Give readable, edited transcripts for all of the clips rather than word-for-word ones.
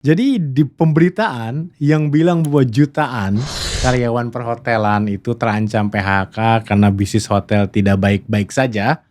Jadi di pemberitaan yang bilang bahwa jutaan karyawan perhotelan itu terancam PHK karena bisnis hotel tidak baik-baik saja,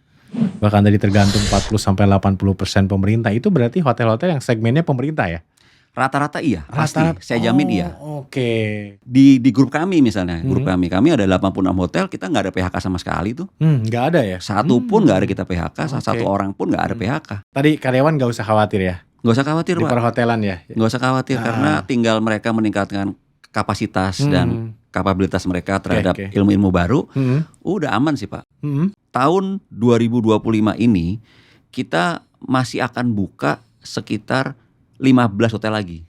bahkan tadi tergantung 40-80% pemerintah, itu berarti hotel-hotel yang segmennya pemerintah ya? Rata-rata iya, pasti. Rata-rata. Saya jamin iya. Oke. Di grup kami misalnya, grup kami ada 86 hotel, kita nggak ada PHK sama sekali tuh. Nggak ada ya? Satu pun nggak ada kita PHK, Oke. satu orang pun nggak ada PHK. Tadi karyawan nggak usah khawatir ya? Nggak usah khawatir Di Pak, perhotelan ya? nggak usah khawatir karena tinggal mereka meningkatkan kapasitas dan kapabilitas mereka terhadap Oke. ilmu-ilmu baru, Hmm. udah aman sih Pak. Hmm. Tahun 2025 ini kita masih akan buka sekitar 15 hotel lagi.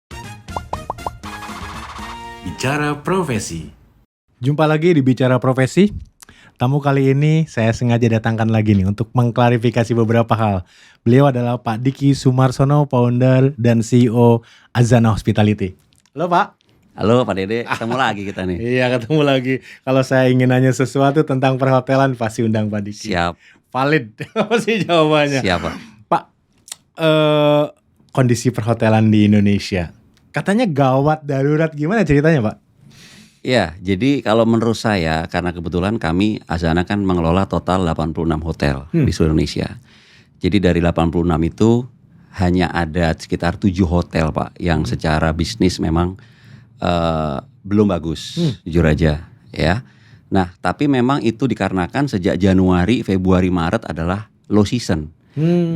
Bicara Profesi. Jumpa lagi di Bicara Profesi. Tamu kali ini saya sengaja datangkan lagi nih untuk mengklarifikasi beberapa hal. Beliau adalah Pak Diki Sumarsono, founder dan CEO Azana Hospitality. Halo Pak. Halo Pak Dede, ketemu lagi kita nih. Iya, ketemu lagi. Kalau saya ingin nanya sesuatu tentang perhotelan pasti undang Pak Diki. Siap, Valid apa sih jawabannya? siap Pak. Pak, kondisi perhotelan di Indonesia katanya gawat darurat, gimana ceritanya Pak? Ya, jadi kalau menurut saya, karena kebetulan kami Azana kan mengelola total 86 hotel di seluruh Indonesia. Jadi dari 86 itu hanya ada sekitar 7 hotel Pak yang secara bisnis memang belum bagus, jujur aja ya. Nah, tapi memang itu dikarenakan sejak Januari, Februari, Maret adalah low season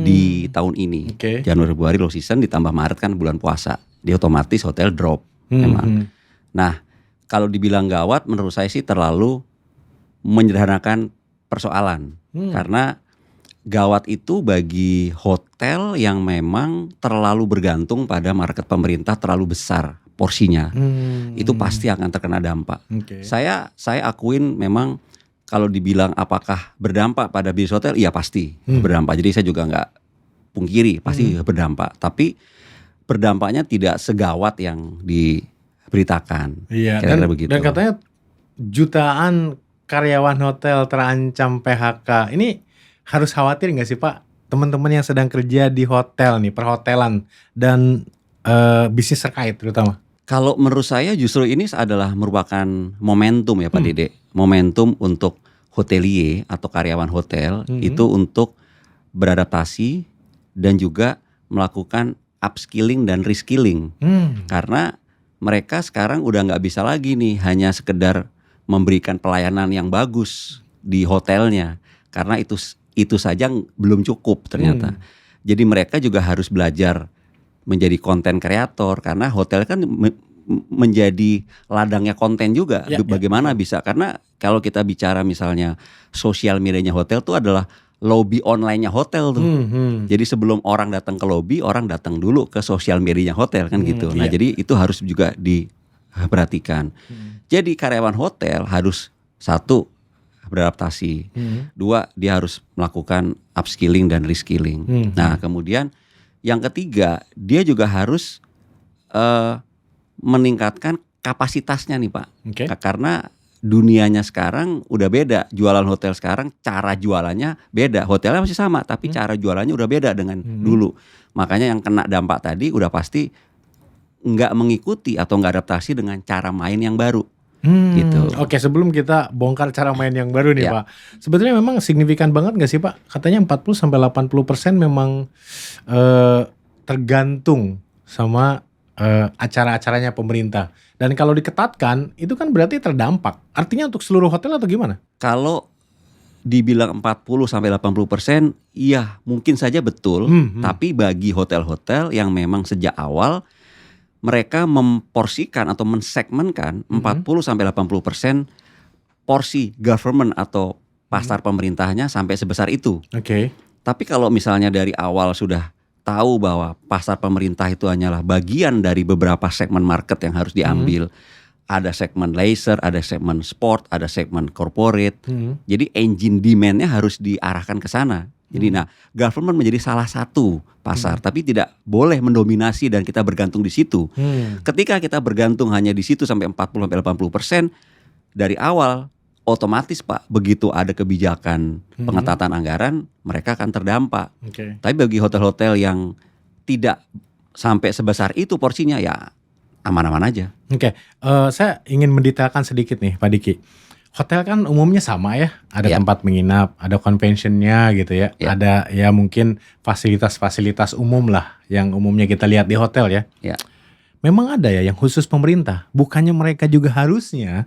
di tahun ini. Oke. Januari, Februari low season, ditambah Maret kan bulan puasa. Dia otomatis hotel drop memang. Nah, kalau dibilang gawat menurut saya sih terlalu menyederhanakan persoalan. Karena gawat itu bagi hotel yang memang terlalu bergantung pada market pemerintah, terlalu besar porsinya. Itu pasti akan terkena dampak. Oke. Saya akuin memang kalau dibilang apakah berdampak pada bisnis hotel, iya pasti berdampak. Jadi saya juga nggak pungkiri pasti berdampak. Tapi berdampaknya tidak segawat yang diberitakan. Iya, Kira-kira begitu. dan katanya jutaan karyawan hotel terancam PHK. Ini harus khawatir nggak sih Pak? Teman-teman yang sedang kerja di hotel nih, perhotelan dan bisnis terkait terutama. Kalau menurut saya justru ini adalah merupakan momentum ya Pak Dede. Momentum untuk hotelier atau karyawan hotel itu untuk beradaptasi dan juga melakukan upskilling dan reskilling. Karena mereka sekarang udah nggak bisa lagi nih hanya sekedar memberikan pelayanan yang bagus di hotelnya. Karena itu saja belum cukup ternyata. Jadi mereka juga harus belajar menjadi konten kreator karena hotel kan menjadi ladangnya konten juga. Bagaimana bisa, karena kalau kita bicara misalnya sosial medianya hotel tuh adalah lobby online-nya hotel tuh. Jadi sebelum orang datang ke lobby, orang datang dulu ke sosial medianya hotel kan gitu. Nah, jadi itu harus juga diperhatikan. Jadi karyawan hotel harus satu beradaptasi. Dua, dia harus melakukan upskilling dan reskilling. Nah, kemudian yang ketiga, dia juga harus meningkatkan kapasitasnya nih Pak. Karena dunianya sekarang udah beda. Jualan hotel sekarang cara jualannya beda. Hotelnya masih sama tapi cara jualannya udah beda dengan dulu. Makanya yang kena dampak tadi udah pasti nggak mengikuti atau nggak adaptasi dengan cara main yang baru. Gitu. Oke, sebelum kita bongkar cara main yang baru nih Pak, sebetulnya memang signifikan banget nggak sih Pak? Katanya 40-80% memang tergantung sama acara-acaranya pemerintah. Dan kalau diketatkan itu kan berarti terdampak. Artinya untuk seluruh hotel atau gimana? Kalau dibilang 40-80%, iya mungkin saja betul. Tapi bagi hotel-hotel yang memang sejak awal mereka memporsikan atau mensegmenkan 40-80% porsi government atau pasar pemerintahnya sampai sebesar itu. Oke. Tapi kalau misalnya dari awal sudah tahu bahwa pasar pemerintah itu hanyalah bagian dari beberapa segmen market yang harus diambil. Ada segmen leisure, ada segmen sport, ada segmen corporate. Jadi engine demand-nya harus diarahkan ke sana. Jadi government menjadi salah satu pasar, tapi tidak boleh mendominasi dan kita bergantung di situ. Ketika kita bergantung hanya di situ sampai 40-80% dari awal, otomatis Pak, begitu ada kebijakan pengetatan anggaran, mereka akan terdampak. Tapi bagi hotel-hotel yang tidak sampai sebesar itu porsinya ya aman-aman aja. Oke, saya ingin mendetailkan sedikit nih Pak Diki. Hotel kan umumnya sama ya, ada Ya. tempat menginap, ada conventionnya gitu ya, Ya. ada ya mungkin fasilitas-fasilitas umum lah yang umumnya kita lihat di hotel ya. Ya. Memang ada ya yang khusus pemerintah, bukannya mereka juga harusnya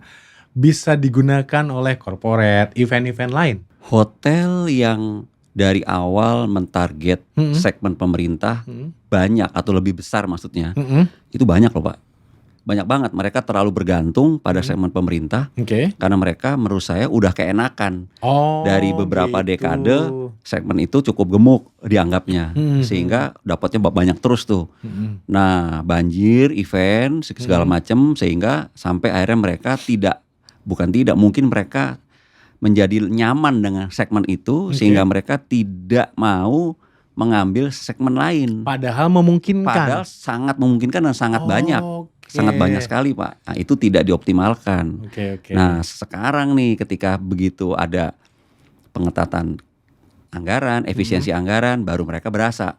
bisa digunakan oleh corporate, event-event lain. Hotel yang dari awal mentarget segmen pemerintah banyak atau lebih besar maksudnya, itu banyak loh Pak. Banyak banget, mereka terlalu bergantung pada segmen pemerintah Oke. karena mereka menurut saya udah keenakan. Oh, Dari beberapa gitu. dekade segmen itu cukup gemuk dianggapnya, sehingga dapatnya banyak terus tuh. Nah, banjir, event, segala macam, sehingga sampai akhirnya mereka mungkin mereka menjadi nyaman dengan segmen itu, sehingga mereka tidak mau mengambil segmen lain. Padahal memungkinkan. Padahal sangat memungkinkan dan sangat banyak. Oke. Sangat banyak sekali Pak. Nah, itu tidak dioptimalkan. Oke. Nah sekarang nih ketika begitu ada pengetatan anggaran, efisiensi anggaran, baru mereka berasa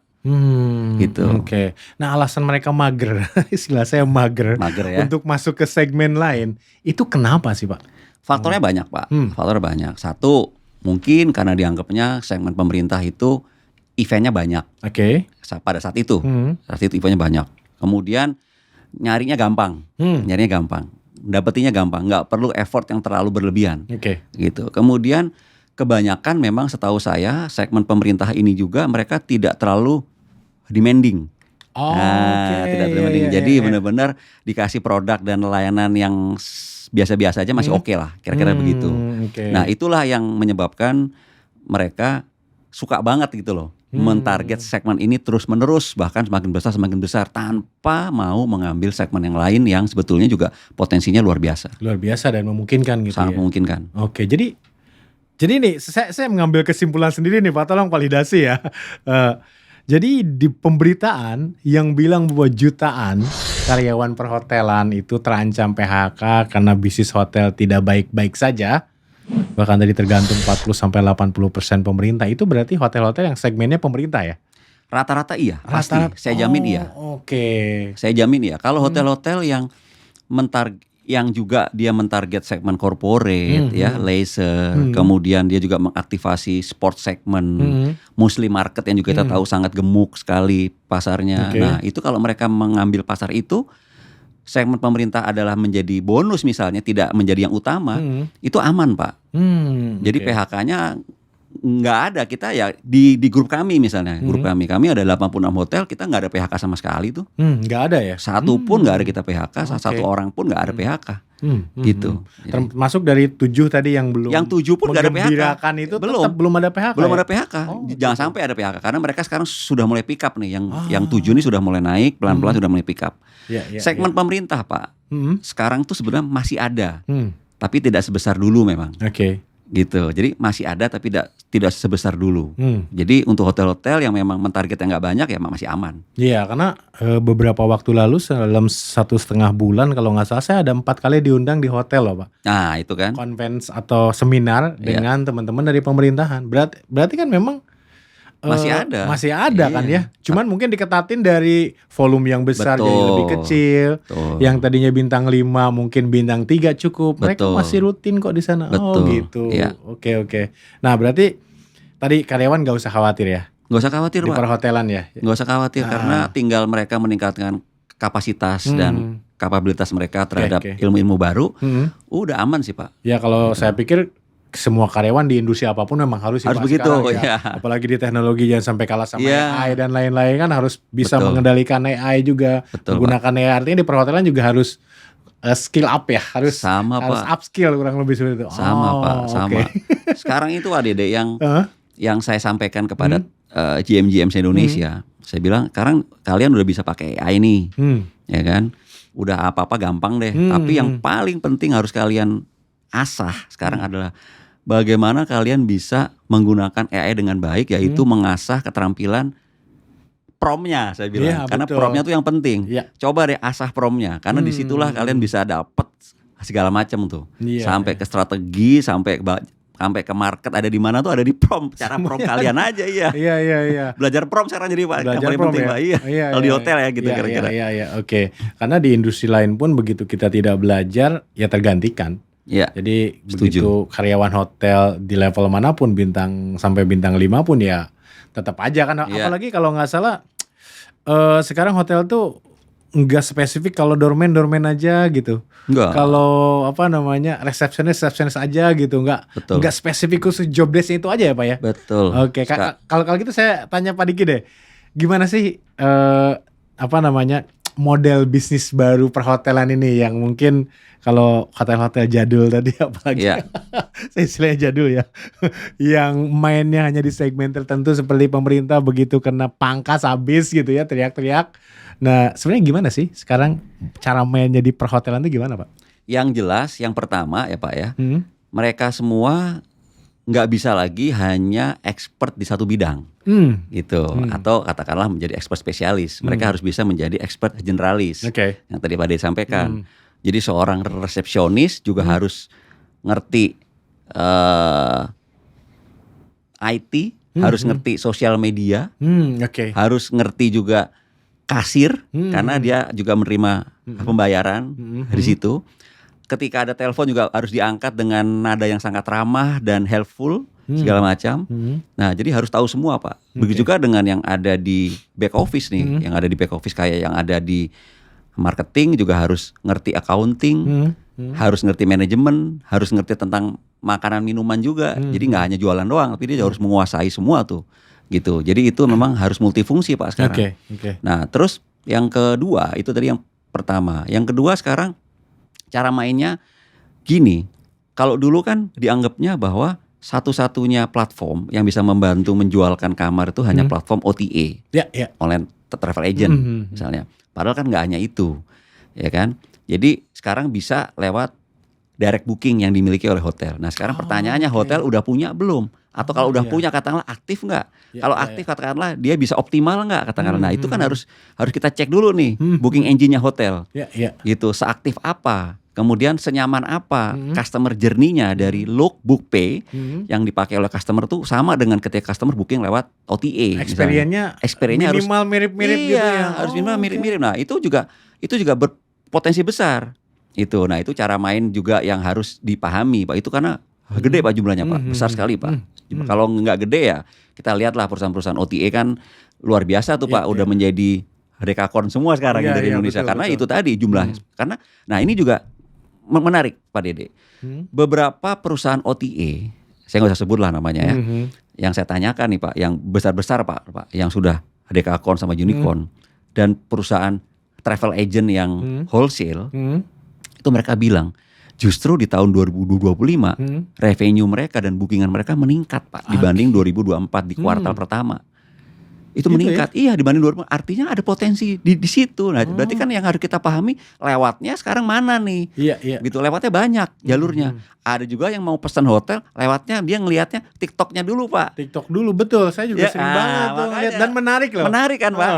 gitu. Oke. Nah alasan mereka mager, istilah saya mager ya. untuk masuk ke segmen lain, itu kenapa sih Pak? Faktornya banyak Pak. Faktornya banyak. Satu, mungkin karena dianggapnya segmen pemerintah itu eventnya banyak. Oke. Pada saat itu, eventnya banyak. Kemudian nyarinya gampang, dapetinnya gampang, nggak perlu effort yang terlalu berlebihan. Oke. Gitu. Kemudian kebanyakan memang setahu saya segmen pemerintah ini juga mereka tidak terlalu demanding. Oh, Tidak demanding. Jadi benar-benar dikasih produk dan layanan yang biasa-biasa aja masih oke lah, kira-kira begitu. Oke. Nah, itulah yang menyebabkan mereka suka banget gitu loh, mentarget segmen ini terus-menerus, bahkan semakin besar tanpa mau mengambil segmen yang lain yang sebetulnya juga potensinya luar biasa. Luar biasa dan memungkinkan gitu. Sangat ya. memungkinkan. Oke, jadi nih saya mengambil kesimpulan sendiri nih Pak, tolong validasi ya. Jadi di pemberitaan yang bilang bahwa jutaan karyawan perhotelan itu terancam PHK karena bisnis hotel tidak baik-baik saja, bahkan tadi tergantung 40-80% pemerintah, itu berarti hotel-hotel yang segmennya pemerintah ya? Rata-rata iya, pasti. Rata-rata. Saya jamin iya. Oke. Saya jamin iya. Kalau hotel-hotel yang juga dia mentarget segmen corporate ya, leisure, kemudian dia juga mengaktifasi sport segmen, muslim market yang juga kita tahu sangat gemuk sekali pasarnya. Oke. Nah, itu kalau mereka mengambil pasar itu, segmen pemerintah adalah menjadi bonus misalnya, tidak menjadi yang utama, itu aman Pak. Jadi oke. PHK-nya nggak ada. Kita ya di grup kami misalnya, grup kami ada 86 hotel, kita nggak ada PHK sama sekali tuh. Nggak ada ya? Satu pun nggak ada kita PHK, Oke. satu orang pun nggak ada PHK. Gitu. Termasuk dari 7 tadi yang belum. Yang 7 pun nggak ada PHK. Menggembirakan itu tetap belum ada PHK. Belum ya? ada PHK. Jangan sampai ada PHK karena mereka sekarang sudah mulai pick up nih. Yang 7 ini sudah mulai naik, pelan-pelan sudah mulai pick up. Ya, Segmen pemerintah Pak, sekarang tuh sebenarnya masih ada, tapi tidak sebesar dulu memang. Oke. Gitu. Jadi masih ada tapi tidak sebesar dulu. Jadi untuk hotel-hotel yang memang mentargetnya nggak banyak ya masih aman. Iya, karena beberapa waktu lalu dalam 1,5 bulan kalau nggak salah saya ada 4 kali diundang di hotel loh Pak. Nah itu kan. Conference atau seminar dengan teman-teman dari pemerintahan. Berarti kan memang Masih ada. Masih ada kan Iya. ya. Cuman mungkin diketatin dari volume yang besar jadi lebih kecil. Betul. Yang tadinya bintang 5 mungkin bintang 3 cukup. Mereka Betul. masih rutin kok di sana. Oh Betul. gitu. Iya. Oke. Nah berarti tadi karyawan gak usah khawatir ya Nggak usah khawatir di Pak. perhotelan ya. Nggak usah khawatir karena tinggal mereka meningkatkan kapasitas dan kapabilitas mereka terhadap Oke. ilmu-ilmu baru. Udah aman sih Pak. Ya kalau saya pikir semua karyawan di industri apapun memang harus sih, Harus Pak, begitu, sekarang ya. Apalagi di teknologi jangan sampai kalah sama Ya. AI dan lain-lain kan harus bisa Betul. mengendalikan AI juga, Betul, menggunakan AI. Artinya di perhotelan juga harus skill up ya, harus Sama, harus Pak. upskill kurang lebih seperti itu. Sama Pak, sama. oke. Sekarang itu ADD Hah? yang saya sampaikan kepada GM Indonesia. Saya bilang, sekarang kalian udah bisa pakai AI nih, ya kan? Udah apa-apa gampang deh. Tapi yang paling penting harus kalian asah sekarang adalah bagaimana kalian bisa menggunakan AI dengan baik, yaitu mengasah keterampilan promnya, saya bilang. Iya, Karena betul. promnya tuh yang penting. Iya. Coba deh asah promnya, karena disitulah kalian bisa dapet segala macam tuh. Iya, Sampai ke strategi, sampai sampai ke market ada di mana tuh ada di prom. Cara prom kalian aja ya. Iya. Belajar prom sekarang jadi Pak. Yang Belajar paling prom penting ya? Pak. Iya. Kalau di hotel ya gitu kira-kira. Iya, oke. Karena di industri lain pun begitu kita tidak belajar ya tergantikan. Iya. Jadi Setuju. begitu karyawan hotel di level manapun bintang sampai bintang 5 pun ya tetap aja kan. Iya. Apalagi kalau nggak salah sekarang hotel tuh nggak spesifik kalau doorman aja gitu. Enggak. Kalau apa namanya resepsionis aja gitu, Betul. nggak spesifik khusus job desk itu aja ya Pak ya. Betul. Oke, kalau gitu saya tanya Pak Diki deh, gimana sih apa namanya model bisnis baru perhotelan ini yang mungkin kalau hotel-hotel jadul tadi apalagi Iya. saya istilahnya jadul ya, yang mainnya hanya di segmen tertentu seperti pemerintah begitu kena pangkas habis gitu ya teriak-teriak. Nah sebenarnya gimana sih sekarang cara mainnya di perhotelan itu gimana Pak? Yang jelas yang pertama ya Pak ya, Hmm? mereka semua nggak bisa lagi hanya expert di satu bidang gitu, atau katakanlah menjadi expert spesialis. Mereka harus bisa menjadi expert generalis. Oke. Yang tadi Pak Dede sampaikan. Jadi seorang resepsionis juga harus ngerti IT, harus ngerti sosial media, Oke. harus ngerti juga kasir karena dia juga menerima pembayaran dari situ. Ketika ada telepon juga harus diangkat dengan nada yang sangat ramah dan helpful segala macam. Nah, jadi harus tahu semua, Pak. Begitu juga dengan yang ada di back office nih, yang ada di back office kayak yang ada di marketing juga harus ngerti accounting, harus ngerti manajemen, harus ngerti tentang makanan minuman juga. Jadi nggak hanya jualan doang, tapi dia harus menguasai semua tuh. Gitu. Jadi itu memang harus multifungsi Pak sekarang. Oke. Nah, terus yang kedua itu tadi yang pertama. Yang kedua sekarang cara mainnya gini. Kalau dulu kan dianggapnya bahwa satu-satunya platform yang bisa membantu menjualkan kamar itu hanya platform OTA, Ya. online travel agent misalnya. Padahal kan nggak hanya itu, ya kan? Jadi sekarang bisa lewat direct booking yang dimiliki oleh hotel. Nah sekarang pertanyaannya hotel udah punya belum? Atau kalau udah punya katakanlah aktif nggak? Kalau aktif katakanlah dia bisa optimal nggak katakanlah. Nah itu kan harus kita cek dulu nih booking engine-nya hotel. Ya. Gitu, seaktif apa? Kemudian senyaman apa customer journey-nya dari look, book, pay yang dipakai oleh customer tuh sama dengan ketika customer booking lewat OTA. Experience-nya harus minimal mirip-mirip gitu ya. harus minimal mirip-mirip. Nah itu juga berpotensi besar. Itu, nah itu cara main juga yang harus dipahami Pak. Itu karena gede Pak jumlahnya Pak, besar sekali Pak. Kalau nggak gede ya kita lihatlah perusahaan-perusahaan OTA kan luar biasa tuh Pak, udah menjadi dekakon semua sekarang dari Indonesia. Betul, karena betul. itu tadi jumlahnya. Karena, nah ini juga menarik Pak Dede. Beberapa perusahaan OTA, saya nggak usah sebut lah namanya ya, yang saya tanyakan nih Pak, yang besar-besar Pak, yang sudah dekakon sama unicorn, dan perusahaan travel agent yang wholesale, itu mereka bilang justru di tahun 2025 revenue mereka dan bookingan mereka meningkat Pak dibanding 2024 di kuartal pertama. Itu Gitu meningkat. Iya dibanding 2024. Artinya ada potensi di situ. Nah, berarti kan yang harus kita pahami lewatnya sekarang mana nih? Iya. Gitu lewatnya banyak jalurnya. Ada juga yang mau pesan hotel lewatnya dia ngelihatnya TikToknya dulu Pak. TikTok dulu betul. Saya juga Ya, sering banget tuh makanya. ngeliat dan menarik loh. Menarik kan Pak?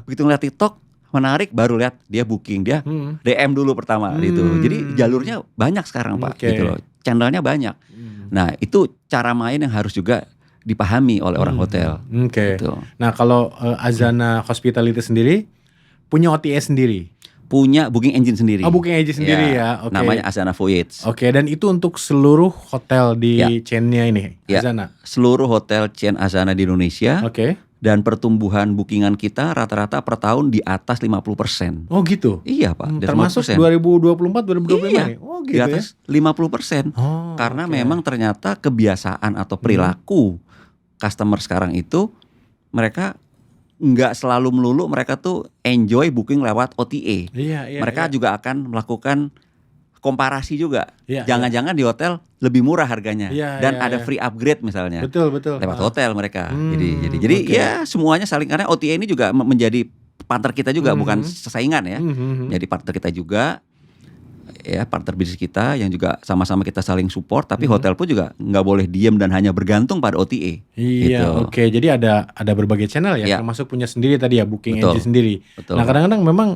Begitu ngeliat TikTok menarik baru lihat dia booking, dia DM dulu pertama gitu. Jadi jalurnya banyak sekarang Pak Oke. gitu loh. Channelnya banyak. Nah, itu cara main yang harus juga dipahami oleh orang hotel. Oke. Gitu. Nah kalau Azana Hospitality sendiri punya OTA sendiri. Punya booking engine sendiri. Oh, booking engine sendiri ya. Oke. Namanya Azana Voyage. Oke, dan itu untuk seluruh hotel di chain-nya ini, Ya. Azana. Seluruh hotel chain Azana di Indonesia. Oke. Dan pertumbuhan bookingan kita rata-rata per tahun di atas 50%. Oh gitu. Iya Pak, di atas Termasuk 50%. 2024, 2025 Iya, nih. Oh di gitu atas 50%. Oh, Karena oke. memang ternyata kebiasaan atau perilaku customer sekarang itu mereka nggak selalu melulu mereka tuh enjoy booking lewat OTA. Iya. Mereka juga akan melakukan komparasi juga. Iya, Jangan-jangan di hotel lebih murah harganya Iya, dan iya, ada iya. free upgrade misalnya. Betul. Lewat hotel mereka. Jadi oke. ya semuanya saling, karena OTA ini juga menjadi partner kita juga, bukan saingan ya. Jadi partner kita juga, ya partner bisnis kita yang juga sama-sama kita saling support. Tapi hotel pun juga nggak boleh diem dan hanya bergantung pada OTA. Iya, Gitu. oke. Jadi ada berbagai channel ya, Iya. termasuk punya sendiri tadi ya, booking Betul. engine sendiri. Betul. Nah, kadang-kadang memang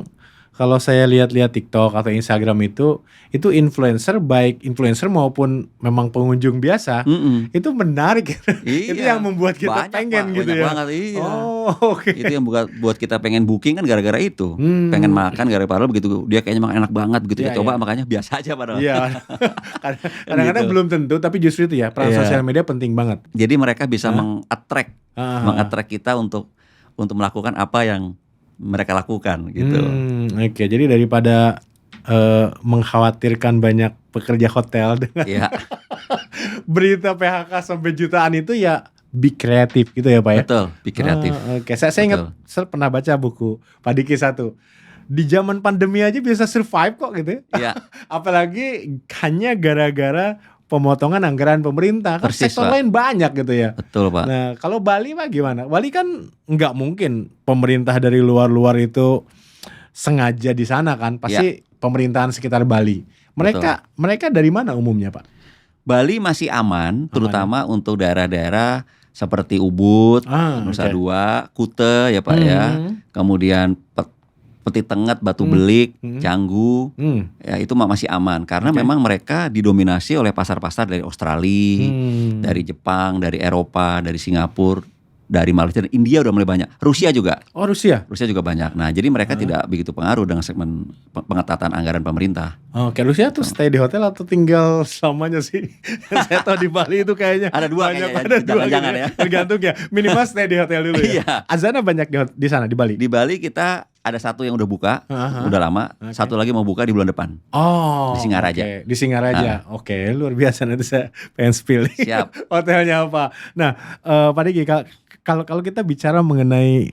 kalau saya lihat-lihat TikTok atau Instagram itu influencer baik influencer maupun memang pengunjung biasa itu menarik. Itu Iya, yang membuat kita banyak, pengen Pak, gitu banyak ya. banget, iya. Oh, oke. Itu yang buat kita pengen booking kan gara-gara itu. Pengen makan gara-gara begitu dia kayaknya emang enak banget begitu Iya, kita coba iya. makanya biasa aja padahal. Iya. Kadang-kadang Gitu. belum tentu tapi justru itu ya peran Iya. sosial media penting banget. Jadi mereka bisa meng-attract kita untuk melakukan apa yang mereka lakukan gitu. Oke, jadi daripada mengkhawatirkan banyak pekerja hotel dengan Iya, berita PHK sampai jutaan itu ya be kreatif gitu ya Pak ya. betul, be kreatif. Oke, saya ingat saya pernah baca buku Pak Diki satu. Di zaman pandemi aja bisa survive kok gitu. Iya, Apalagi hanya gara-gara pemotongan anggaran pemerintah. Kan Persis, sektor Pak. lain banyak gitu ya. betul, Pak. Nah, kalau Bali Pak gimana? Bali kan nggak mungkin pemerintah dari luar-luar itu sengaja di sana kan. Pasti pemerintahan sekitar Bali. Mereka dari mana umumnya Pak? Bali masih aman, terutama untuk daerah-daerah seperti Ubud, Nusa oke. Dua, Kute ya Pak ya. Kemudian Peti Tenget, Batu Belik, Canggu, ya itu masih aman karena memang mereka didominasi oleh pasar-pasar dari Australia, dari Jepang, dari Eropa, dari Singapura, dari Malaysia dan India udah mulai banyak. Rusia juga. Oh, Rusia. Rusia juga banyak. Nah, jadi mereka tidak begitu pengaruh dengan segmen pengetatan anggaran pemerintah. Oke, Rusia tuh stay di hotel atau tinggal selamanya sih? Saya tahu di Bali itu kayaknya Ada dua banyak, kayaknya ya, ada dua jangan-jangan gitu ya. Tergantung ya. Minimal stay di hotel dulu ya. Iya. Azana banyak di sana di Bali. Di Bali kita ada satu yang udah buka, udah lama. Satu lagi mau buka di bulan depan. Oh, Di Singaraja. oke. Di Singaraja. Oke, luar biasa, nanti saya pengen spill. Siap. Hotelnya apa? Nah, Pak Diki, kalau kita bicara mengenai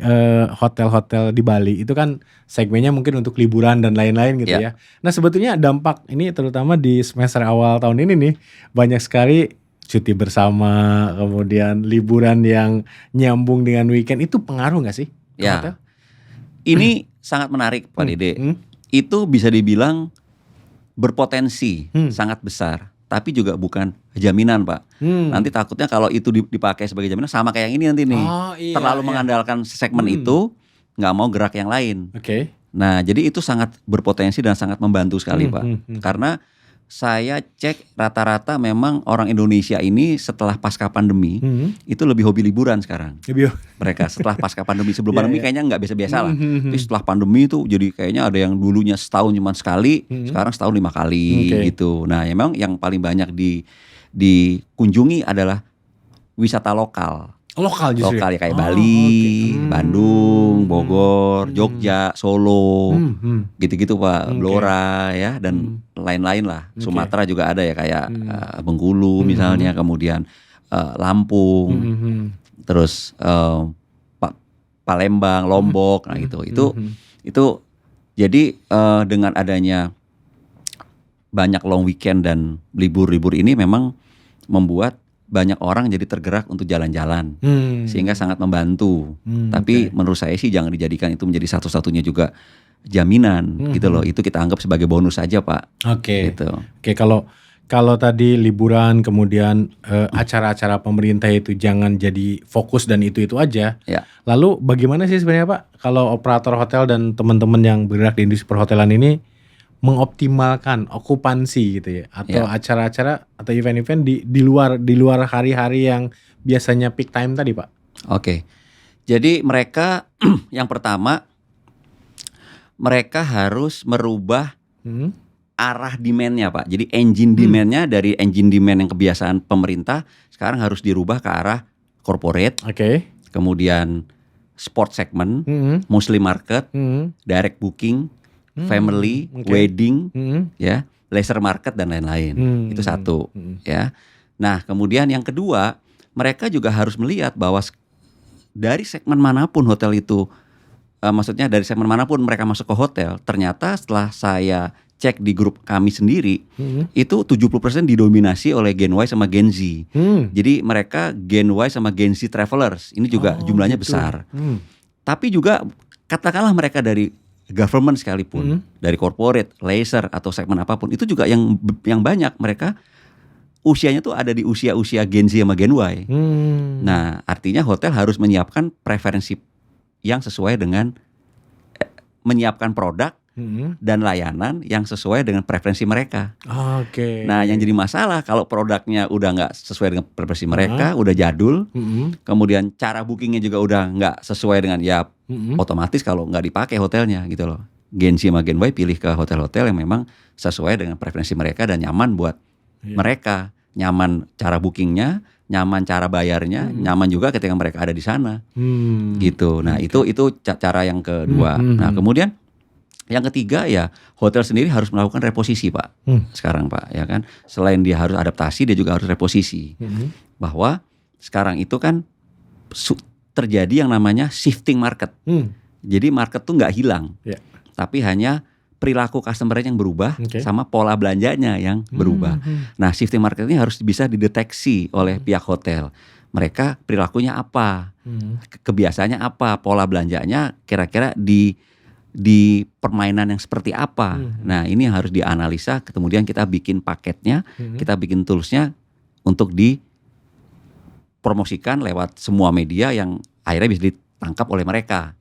hotel-hotel di Bali, itu kan segmennya mungkin untuk liburan dan lain-lain gitu ya. Nah, sebetulnya dampak ini terutama di semester awal tahun ini nih, banyak sekali cuti bersama, kemudian liburan yang nyambung dengan weekend, itu pengaruh nggak sih ke Ya. hotel? Ini sangat menarik Pak Dede. Itu bisa dibilang berpotensi sangat besar, tapi juga bukan jaminan Pak. Nanti takutnya kalau itu dipakai sebagai jaminan sama kayak yang ini nanti nih. Oh, iya, Terlalu iya. mengandalkan segmen itu, nggak mau gerak yang lain. Oke. Nah, jadi itu sangat berpotensi dan sangat membantu sekali Pak. Karena saya cek rata-rata memang orang Indonesia ini setelah pasca pandemi itu lebih hobi liburan sekarang. Mereka setelah pasca pandemi, sebelum pandemi kayaknya nggak biasa-biasa lah. Tapi setelah pandemi itu jadi kayaknya ada yang dulunya setahun cuma sekali, sekarang setahun 5 kali gitu. Nah, memang yang paling banyak dikunjungi adalah wisata lokal. Lokal justru. Lokal ya kayak Bali, Bandung, Bogor, Jogja, Solo, gitu-gitu Pak, Blora ya dan lain-lain lah. Sumatera juga ada ya kayak Bengkulu misalnya, kemudian Lampung, terus Palembang, Lombok, nah gitu. Itu jadi dengan adanya banyak long weekend dan libur-libur ini memang membuat banyak orang jadi tergerak untuk jalan-jalan, sehingga sangat membantu. Tapi menurut saya sih jangan dijadikan itu menjadi satu-satunya juga jaminan gitu loh. Itu kita anggap sebagai bonus saja Pak. Oke. Gitu. Oke, kalau tadi liburan kemudian acara-acara pemerintah itu jangan jadi fokus dan itu aja. Ya. Lalu bagaimana sih sebenarnya Pak kalau operator hotel dan teman-teman yang bergerak di industri perhotelan ini mengoptimalkan okupansi gitu ya, atau acara-acara atau event-event di luar hari-hari yang biasanya peak time tadi Pak? Oke. Jadi mereka yang pertama mereka harus merubah arah demand-nya Pak. Jadi engine demand-nya dari engine demand yang kebiasaan pemerintah sekarang harus dirubah ke arah corporate. Oke. Kemudian sport segment, muslim market, direct booking, family, wedding, ya, leisure market dan lain-lain. Itu satu, ya. Nah, kemudian yang kedua, mereka juga harus melihat bahwa dari segmen manapun hotel itu, maksudnya dari segmen manapun mereka masuk ke hotel, ternyata setelah saya cek di grup kami sendiri, itu 70% didominasi oleh Gen Y sama Gen Z. Jadi mereka Gen Y sama Gen Z travelers, ini juga jumlahnya besar. Tapi juga katakanlah mereka dari government sekalipun, dari corporate, leisure atau segmen apapun, itu juga yang banyak mereka usianya tuh ada di usia-usia Gen Z sama Gen Y. Nah, artinya hotel harus menyiapkan preferensi yang sesuai dengan menyiapkan produk dan layanan yang sesuai dengan preferensi mereka. Oke. Nah, yang jadi masalah kalau produknya udah nggak sesuai dengan preferensi mereka, udah jadul, kemudian cara bookingnya juga udah nggak sesuai dengan otomatis kalau nggak dipakai hotelnya gitu loh. Gen Z sama Gen Y pilih ke hotel-hotel yang memang sesuai dengan preferensi mereka dan nyaman buat mereka, nyaman cara bookingnya, nyaman cara bayarnya, nyaman juga ketika mereka ada di sana, gitu. Nah itu cara yang kedua. Nah kemudian yang ketiga ya hotel sendiri harus melakukan reposisi Pak. Sekarang Pak ya kan, selain dia harus adaptasi, dia juga harus reposisi. Bahwa sekarang itu kan terjadi yang namanya shifting market. Jadi market tuh nggak hilang, tapi hanya perilaku customer yang berubah sama pola belanjanya yang berubah. Nah shifting market ini harus bisa dideteksi oleh pihak hotel. Mereka perilakunya apa, kebiasaannya apa, pola belanjanya kira-kira di permainan yang seperti apa. Nah ini harus dianalisa, kemudian kita bikin paketnya, kita bikin toolsnya untuk dipromosikan lewat semua media yang akhirnya bisa ditangkap oleh mereka.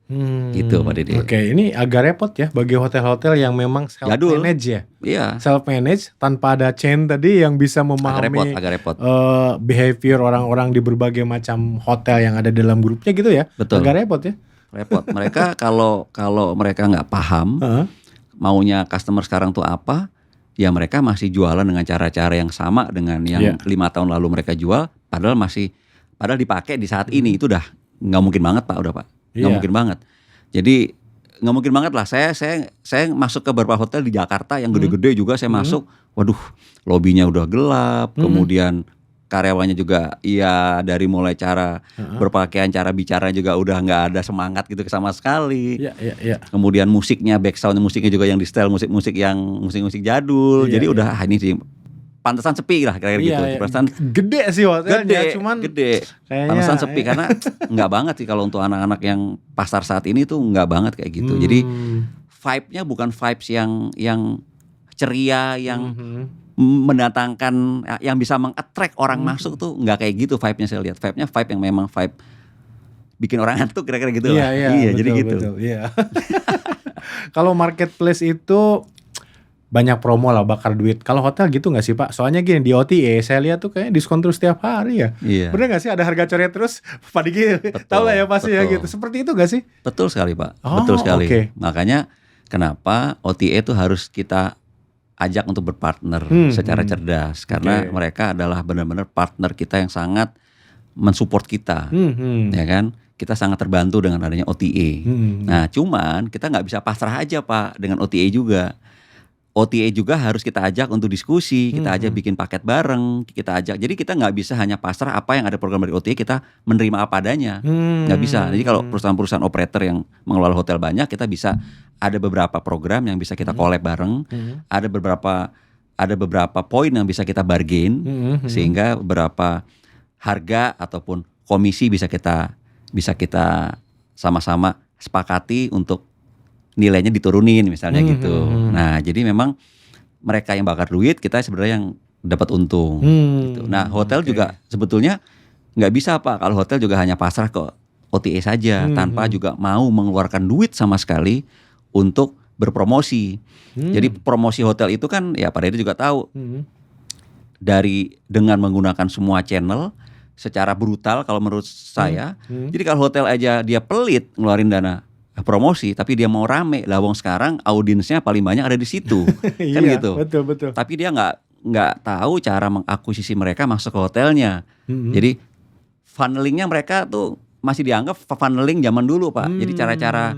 Gitu Pak Dede. Oke, ini agak repot ya bagi hotel-hotel yang memang self-manage ya. Iya. Self-manage tanpa ada chain tadi yang bisa memahami agak repot. Behavior orang-orang di berbagai macam hotel yang ada dalam grupnya gitu ya. Betul. Agak repot ya. Repot. Mereka kalau mereka nggak paham maunya customer sekarang tuh apa, ya mereka masih jualan dengan cara-cara yang sama dengan yang 5 tahun lalu mereka jual, padahal dipakai di saat ini. Itu udah nggak mungkin banget Pak, udah Pak, nggak mungkin banget. Jadi nggak mungkin banget lah. Saya masuk ke beberapa hotel di Jakarta yang gede-gede juga, saya masuk, waduh, lobinya udah gelap, kemudian karyawannya juga ya dari mulai cara berpakaian, cara bicara juga udah nggak ada semangat gitu sama sekali. Kemudian musiknya, backsound musiknya juga yang di style musik musik jadul. Jadi udah ini sih pantesan sepi lah kira-kira gitu. Pantesan gede sih hotelnya, cuman gede. Pantesan sepi karena nggak banget sih kalau untuk anak-anak yang pasar saat ini tuh nggak banget kayak gitu. Jadi vibe-nya bukan vibes yang ceria, yang mendatangkan, yang bisa meng-attract orang masuk tuh nggak kayak gitu vibe-nya. Saya lihat vibe-nya vibe yang memang vibe bikin orang ngantuk kira-kira gitu lah. Iya, jadi gitu. Iya. Kalau marketplace itu banyak promo lah, bakar duit. Kalau hotel gitu nggak sih Pak? Soalnya gini, di OTA saya lihat tuh kayaknya diskon terus setiap hari ya. Bener nggak sih ada harga coret terus? Pak Diki tahu lah ya pasti ya gitu. Seperti itu nggak sih? Betul sekali Pak. Betul sekali. Makanya kenapa OTA itu harus kita ajak untuk berpartner secara cerdas, karena mereka adalah benar-benar partner kita yang sangat mensupport kita, ya kan? Kita sangat terbantu dengan adanya OTA. Nah, cuman kita nggak bisa pasrah aja Pak dengan OTA juga. OTA juga harus kita ajak untuk diskusi, kita ajak bikin paket bareng, kita ajak. Jadi kita nggak bisa hanya pasrah apa yang ada program dari OTA, kita menerima apa adanya, nggak bisa. Jadi kalau perusahaan-perusahaan operator yang mengelola hotel banyak, kita bisa ada beberapa program yang bisa kita collab bareng, ada beberapa poin yang bisa kita bargain, sehingga beberapa harga ataupun komisi bisa kita sama-sama sepakati untuk nilainya diturunin misalnya gitu. Nah jadi memang mereka yang bakar duit, kita sebenarnya yang dapat untung gitu. Nah hotel juga sebetulnya nggak bisa Pak, kalau hotel juga hanya pasrah ke OTA saja tanpa juga mau mengeluarkan duit sama sekali untuk berpromosi. Jadi promosi hotel itu kan ya Pak Dede juga tahu, dengan menggunakan semua channel secara brutal kalau menurut saya. Jadi kalau hotel aja dia pelit ngeluarin dana promosi, tapi dia mau rame, lah wong sekarang audiensnya paling banyak ada di situ, kan gitu. Betul. Tapi dia nggak tahu cara mengakuisisi mereka masuk ke hotelnya. Jadi funnelingnya mereka tuh masih dianggap funneling zaman dulu Pak. Jadi cara-cara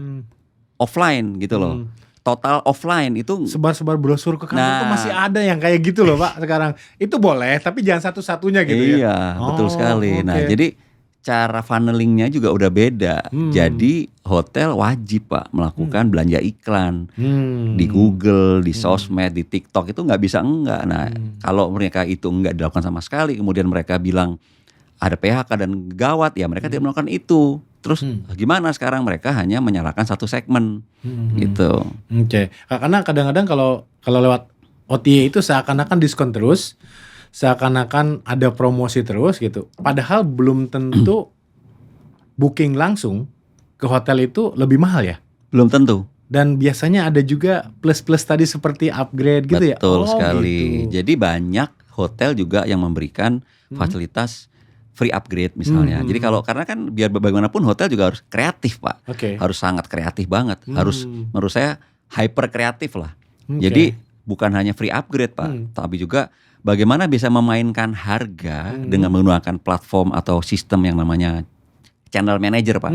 offline gitu loh. Total offline itu sebar-sebar brosur ke kantor tuh masih ada yang kayak gitu loh Pak sekarang. Itu boleh, tapi jangan satu-satunya gitu ya. Iya, betul sekali. Nah, jadi cara funnelingnya juga udah beda. Jadi hotel wajib Pak melakukan belanja iklan di Google, di sosmed, di TikTok, itu nggak bisa enggak. Nah kalau mereka itu nggak dilakukan sama sekali, kemudian mereka bilang ada PHK dan gawat, ya mereka tidak melakukan itu. Terus gimana sekarang? Mereka hanya menyalahkan satu segmen gitu. Karena kadang-kadang kalau lewat OTA itu seakan-akan diskon terus, seakan-akan ada promosi terus gitu. Padahal belum tentu booking langsung ke hotel itu lebih mahal ya? Belum tentu. Dan biasanya ada juga plus-plus tadi seperti upgrade gitu ya. Betul sekali. Gitu. Jadi banyak hotel juga yang memberikan fasilitas free upgrade misalnya. Jadi karena kan biar bagaimanapun hotel juga harus kreatif, Pak. Oke. Harus sangat kreatif banget. Harus menurut saya hyper kreatif lah. Oke. Jadi bukan hanya free upgrade, Pak, tapi juga bagaimana bisa memainkan harga dengan menggunakan platform atau sistem yang namanya channel manager, Pak.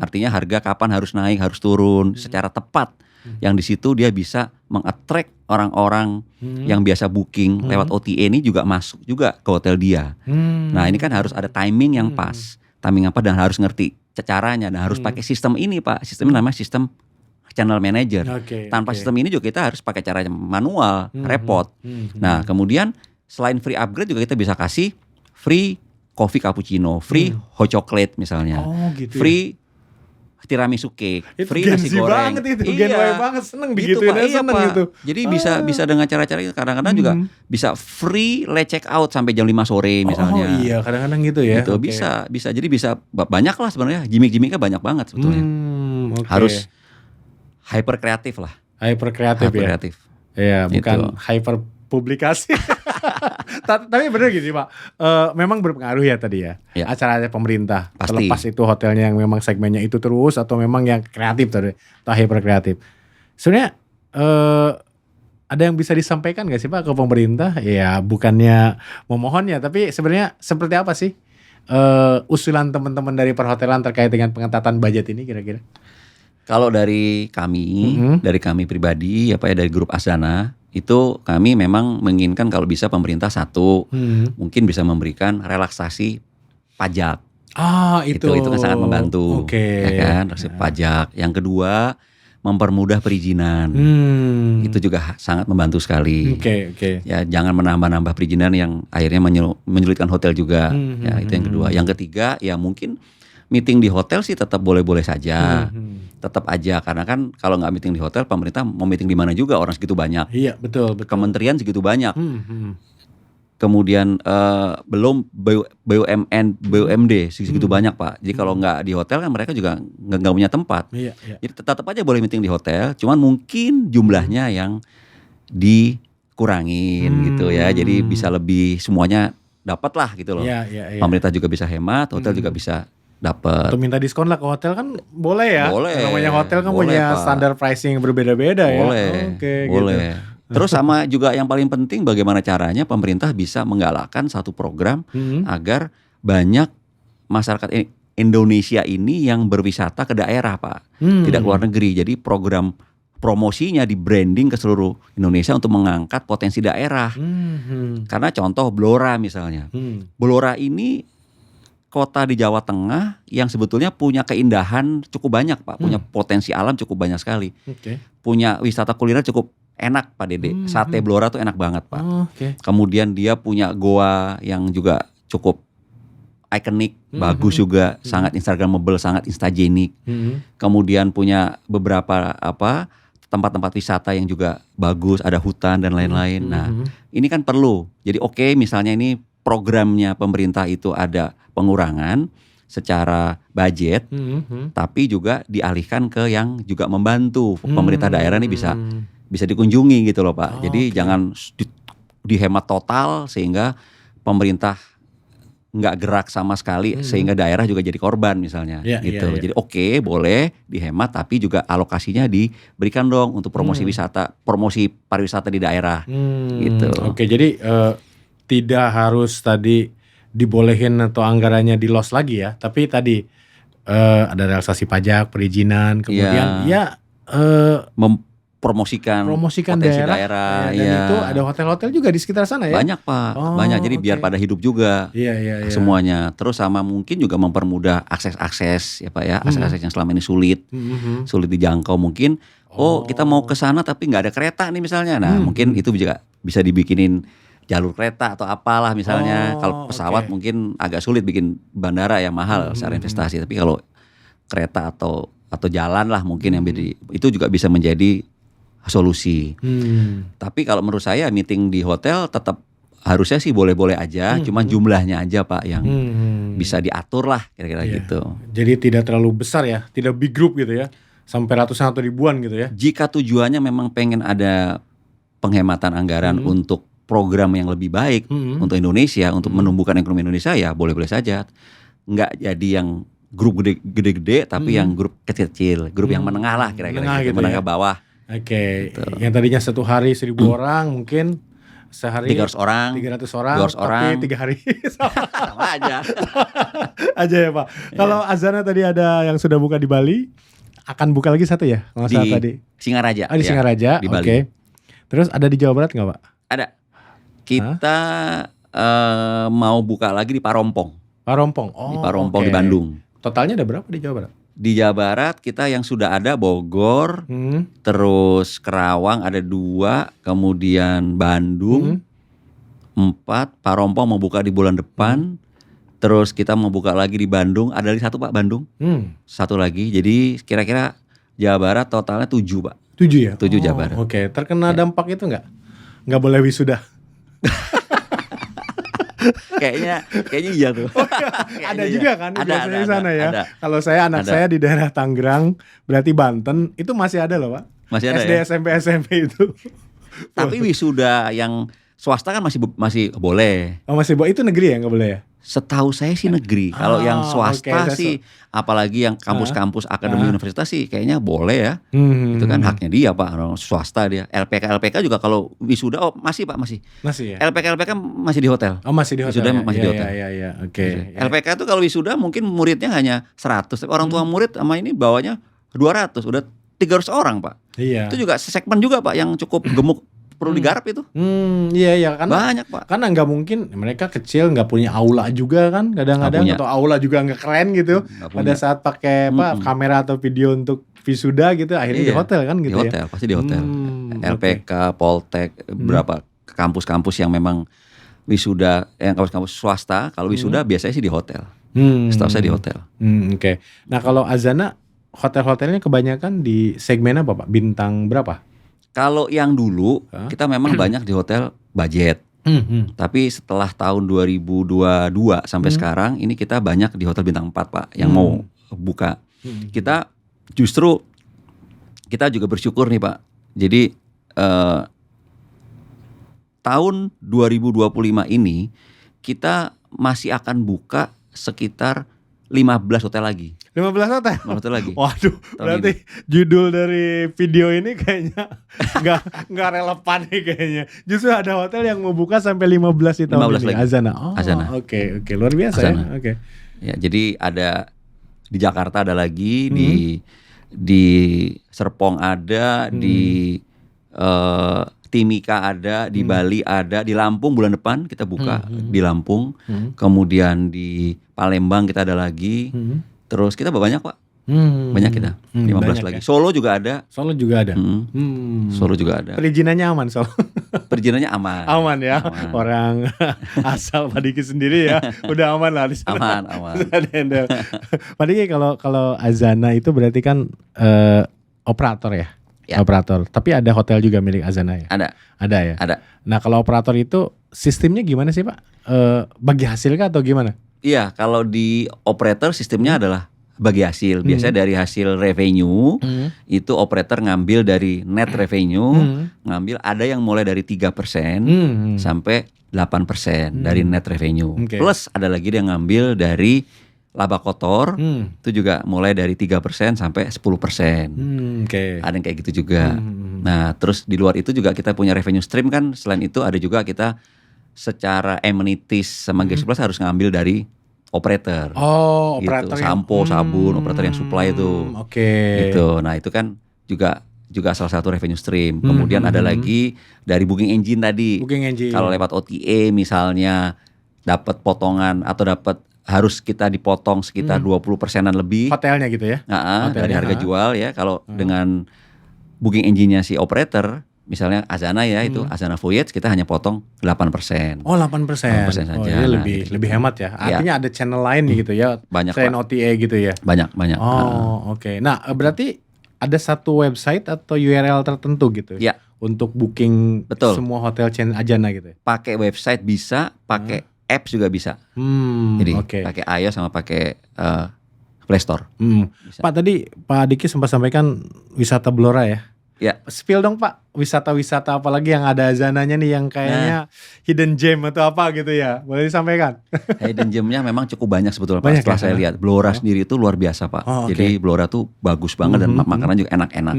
Artinya harga kapan harus naik, harus turun secara tepat. Yang di situ dia bisa meng-attract orang-orang yang biasa booking lewat OTA ini juga masuk juga ke hotel dia. Nah, ini kan harus ada timing yang pas. Timing apa dan harus ngerti caranya dan harus pakai sistem ini, Pak. Sistemnya namanya sistem channel manager. Tanpa sistem ini juga kita harus pakai cara manual, repot. Nah, kemudian selain free upgrade juga kita bisa kasih free coffee cappuccino, free hot chocolate misalnya, gitu free tiramisu cake, itu free Gen nasi Z goreng. banget itu, Gen Y banget, seneng Gitu, digituin Pak. aja, Iya, seneng Pak. gitu. Jadi bisa dengan cara-cara itu kadang-kadang juga bisa free late check out sampai jam 5 sore misalnya. Oh iya, kadang-kadang gitu ya. Gitu, Oke. bisa. Jadi bisa banyak lah sebenarnya. Gimmick-gimmicknya banyak banget sebetulnya. Oke. Harus hyper kreatif lah. hyper kreatif Hyper ya. kreatif. Iya, Gitu. bukan hyper publikasi. Tapi bener gini Pak, memang berpengaruh ya tadi ya, Ya. acara pemerintah. Pasti. Terlepas itu hotelnya yang memang segmennya itu terus atau memang yang kreatif tadi, atau hyper kreatif. Sebenarnya ada yang bisa disampaikan gak sih Pak ke pemerintah? Ya bukannya memohon ya, tapi sebenarnya seperti apa sih usulan teman-teman dari perhotelan terkait dengan pengetatan budget ini kira-kira? Kalau dari kami pribadi, dari grup Asdana, itu kami memang menginginkan kalau bisa pemerintah satu, mungkin bisa memberikan relaksasi pajak. Itu Itu kan sangat membantu, Oke. ya kan, relaksasi pajak. Yang kedua, mempermudah perizinan. Itu juga sangat membantu sekali. Oke. Ya, jangan menambah-nambah perizinan yang akhirnya menyulitkan hotel juga. Ya, itu yang kedua. Yang ketiga, ya mungkin meeting di hotel sih tetap boleh-boleh saja. Tetap aja, karena kan kalau nggak meeting di hotel, pemerintah mau meeting di mana juga, orang segitu banyak. Iya, betul. Kementerian segitu banyak. Kemudian belum BUMD segitu banyak, Pak. Jadi kalau nggak di hotel kan mereka juga nggak punya tempat. Iya. Jadi tetap aja boleh meeting di hotel, cuman mungkin jumlahnya yang dikurangin gitu ya. Jadi bisa lebih semuanya dapat lah gitu loh. Iya. Pemerintah juga bisa hemat, hotel juga bisa dapat. Atau minta diskon lah ke hotel kan boleh ya. Boleh. Namanya hotel kan Boleh, punya Pak. standar pricing yang berbeda-beda ya. Boleh, Oke, boleh. Gitu. Terus sama juga yang paling penting bagaimana caranya pemerintah bisa menggalakkan satu program agar banyak masyarakat Indonesia ini yang berwisata ke daerah, Pak. Tidak keluar negeri. Jadi program promosinya di branding ke seluruh Indonesia untuk mengangkat potensi daerah. Karena contoh Blora misalnya. Blora ini kota di Jawa Tengah yang sebetulnya punya keindahan cukup banyak, Pak. Punya potensi alam cukup banyak sekali. Oke. Punya wisata kuliner cukup enak, Pak Dede. Sate Blora tuh enak banget, Pak. Oke. Kemudian dia punya goa yang juga cukup ikonik, bagus juga, sangat instagramable, sangat instagenik. Kemudian punya beberapa tempat-tempat wisata yang juga bagus, ada hutan dan lain-lain. Nah, ini kan perlu. Jadi oke, misalnya ini programnya pemerintah itu ada pengurangan secara budget, tapi juga dialihkan ke yang juga membantu pemerintah daerah ini bisa dikunjungi gitu loh, Pak. Jadi jangan dihemat total sehingga pemerintah nggak gerak sama sekali sehingga daerah juga jadi korban misalnya gitu. Iya. Jadi oke, boleh dihemat tapi juga alokasinya diberikan dong untuk promosi wisata, promosi pariwisata di daerah gitu. Oke, jadi tidak harus tadi dibolehin atau anggarannya di loss lagi ya, tapi tadi ada relaksasi pajak, perizinan, kemudian mempromosikan promosikan potensi daerah, daerah, dan itu ada hotel-hotel juga di sekitar sana ya. banyak, Pak, banyak. Jadi biar pada hidup juga Iya. semuanya. Terus sama mungkin juga mempermudah akses ya, Pak ya, akses yang selama ini sulit dijangkau mungkin. Kita mau ke sana tapi nggak ada kereta nih misalnya. Nah mungkin itu juga bisa dibikinin jalur kereta atau apalah misalnya. Kalau pesawat mungkin agak sulit bikin bandara yang mahal secara investasi. Tapi kalau kereta atau jalan lah mungkin yang itu juga bisa menjadi solusi. Tapi kalau menurut saya meeting di hotel tetap harusnya sih boleh-boleh aja. Cuman jumlahnya aja, Pak, yang bisa diatur lah kira-kira gitu. Jadi tidak terlalu besar ya, tidak big group gitu ya. Sampai ratusan atau ribuan gitu ya. Jika tujuannya memang pengen ada penghematan anggaran untuk program yang lebih baik untuk Indonesia, untuk menumbuhkan ekonomi Indonesia, ya boleh-boleh saja. Nggak jadi yang grup gede-gede, tapi yang grup kecil-kecil, grup yang menengah lah kira-kira, Menengah gitu menengah ya. bawah. Oke, Gitu. yang tadinya satu hari 1.000 orang mungkin sehari 300 orang, 300 orang, 200 orang. tapi 3 hari Sama aja. aja ya Pak. Kalau Azana tadi ada yang sudah buka di Bali, akan buka lagi satu ya? Kalau nggak salah tadi. Singaraja. Di ya, Singaraja, di oke. Bali. Terus ada di Jawa Barat nggak Pak? Ada. Kita mau buka lagi di Parompong. Parompong. Di Parompong oke. di Bandung. Totalnya ada berapa di Jawa Barat? Di Jawa Barat kita yang sudah ada Bogor, terus Kerawang ada 2, kemudian Bandung 4, Parompong mau buka di bulan depan, terus kita mau buka lagi di Bandung, ada lagi 1 Pak Bandung, 1 lagi, jadi kira-kira Jawa Barat totalnya 7 Pak. 7 ya? 7 Jawa Barat. Oke, terkena dampak itu nggak? Nggak boleh wisuda? Kayaknya iya tuh. Ada juga kan biasanya di sana ya. ada. Kalau saya anak Ada. saya di daerah Tangerang, berarti Banten, itu masih ada loh Pak. Masih ada SD, ya? SMP itu. Tapi wisuda yang swasta kan masih boleh. Oh masih itu negeri ya nggak boleh ya? Setahu saya sih negeri. Kalau yang swasta oke. sih, apalagi yang kampus-kampus akademi universitas sih kayaknya boleh ya. Itu kan haknya dia Pak, orang swasta dia. LPK juga kalau wisuda masih Pak, masih. Masih ya? LPK masih di hotel. Oh masih di hotel. Wisuda ya? masih di hotel. Iya, oke. Ya. LPK itu kalau wisuda mungkin muridnya hanya 100, tapi orang tua murid sama ini bawanya 200, udah 300 orang Pak. Iya. Itu juga segmen juga Pak yang cukup gemuk, perlu digarap itu. Iya kan. Banyak Pak. Karena nggak mungkin mereka kecil nggak punya aula juga kan kadang-kadang Nggak punya. atau aula juga nggak keren gitu Nggak pada punya. saat pakai kamera atau video untuk wisuda gitu akhirnya di Iya, hotel kan gitu di hotel, pasti di hotel. LPK, Poltek, beberapa kampus-kampus yang memang wisuda, yang kampus-kampus swasta, kalau wisuda biasanya sih di hotel. Setahu saya di hotel. Oke. Nah kalau Azana hotel-hotelnya kebanyakan di segmen apa Pak? Bintang berapa? Kalau yang dulu kita memang banyak di hotel budget. Tapi setelah tahun 2022 sampai sekarang ini kita banyak di hotel bintang 4 Pak yang mau buka. Kita juga bersyukur nih Pak. Jadi tahun 2025 ini kita masih akan buka sekitar 15 hotel lagi. 15 hotel? 15 hotel lagi. Waduh, berarti judul dari video ini kayaknya nggak relevan nih kayaknya. Justru ada hotel yang mau buka sampai 15 di tahun 15 ini. lagi. Azana. Azana. Oke, luar biasa Azana. ya. Oke. Ya, jadi ada di Jakarta ada lagi, di Serpong ada, di Timika ada, di Bali ada, di Lampung bulan depan kita buka di Lampung. Kemudian di Palembang kita ada lagi. Terus kita banyak Pak. Banyak kita. 15 banyak lagi. ya. Solo juga ada. Solo juga ada. Solo juga ada. Perizinannya aman Solo. Perizinannya aman. Aman ya. Aman. Orang asal Pak Diki sendiri ya. Udah aman lah di sana. Aman. Pak Diki kalau Azana itu berarti kan operator ya? Ya. Operator. Tapi ada hotel juga milik Azana ya? Ada ya? Ada. Nah kalau operator itu sistemnya gimana sih Pak? Bagi hasil kah atau gimana? Iya, kalau di operator sistemnya adalah bagi hasil. Biasanya dari hasil revenue itu operator ngambil dari net revenue, ngambil ada yang mulai dari 3% sampai 8% dari net revenue. Oke. Plus ada lagi yang ngambil dari laba kotor, itu juga mulai dari 3% sampai 10%. Oke. Ada yang kayak gitu juga. Nah, terus di luar itu juga kita punya revenue stream kan. Selain itu ada juga kita secara amenities sama guest plus harus ngambil dari operator. Oh, Gitu. operator Sampo, sabun, operator yang supply itu. Oke. Gitu. Nah, itu kan juga salah satu revenue stream. Kemudian ada lagi dari booking engine tadi. Booking engine. Kalau lewat OTA misalnya dapat potongan atau harus kita dipotong sekitar 20%-an lebih. Hotelnya gitu ya? Dari harga jual ya. Kalau dengan booking engine-nya si operator, misalnya Azana ya, itu Azana Voyage kita hanya potong 8%. Oh 8%. 8% saja. Oh, ini Nah, lebih hemat ya. Artinya ada channel lain gitu ya. Banyak, Selain Pak. OTA gitu ya. Banyak. Oh oke. Nah berarti ada satu website atau URL tertentu gitu Ya. untuk booking Betul. semua hotel chain Azana gitu ya? Pakai website bisa, pakai apps juga bisa. Jadi Jadi pakai iOS sama pakai Play Store. Bisa. Pak, tadi Pak Diki sempat sampaikan wisata Blora ya. Ya. Spill dong Pak, wisata-wisata apalagi yang ada azananya nih yang kayaknya hidden gem atau apa gitu ya. Boleh disampaikan? Hidden gemnya memang cukup banyak sebetulnya Pak. Banyak Setelah ya? saya lihat Blora sendiri itu luar biasa Pak. Oh, oke. Jadi Blora tuh bagus banget dan makanan juga enak-enak.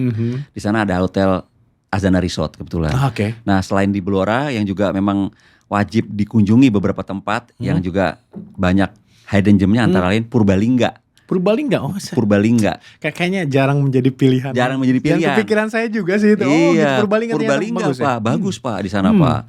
Di sana ada hotel Azana Resort kebetulan. Oke. Nah selain di Blora yang juga memang wajib dikunjungi beberapa tempat yang juga banyak hidden gemnya antara lain Purbalingga. Purbalingga, Purbalingga. kayaknya jarang menjadi pilihan. Jarang menjadi pilihan. Yang kepikiran saya juga sih itu. Oh, gitu, Iya, Purbalingga Purbalingga bagus Pak, ya? bagus Pak di sana Pak.